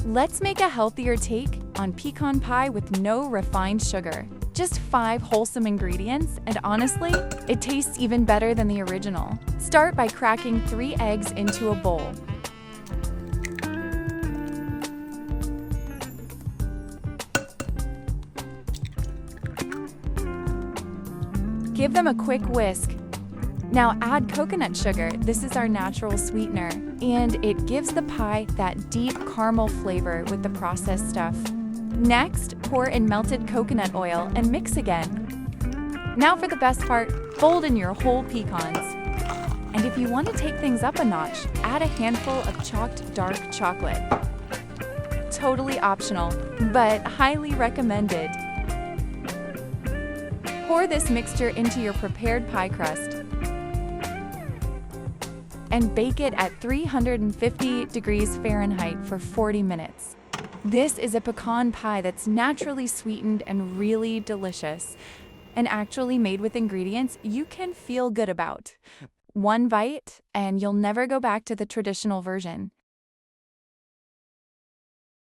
Let's make a healthier take on pecan pie with no refined sugar. Just 5 wholesome ingredients, and honestly, it tastes even better than the original. Start by cracking 3 eggs into a bowl. Give them a quick whisk. Now add coconut sugar. This is our natural sweetener, and it gives the pie that deep caramel flavor with the processed stuff. Next, pour in melted coconut oil and mix again. Now for the best part, fold in your whole pecans. And if you want to take things up a notch, add a handful of chopped dark chocolate. Totally optional, but highly recommended. Pour this mixture into your prepared pie crust and bake it at 350 degrees Fahrenheit for 40 minutes. This is a pecan pie that's naturally sweetened and really delicious, and actually made with ingredients you can feel good about. One bite, and you'll never go back to the traditional version.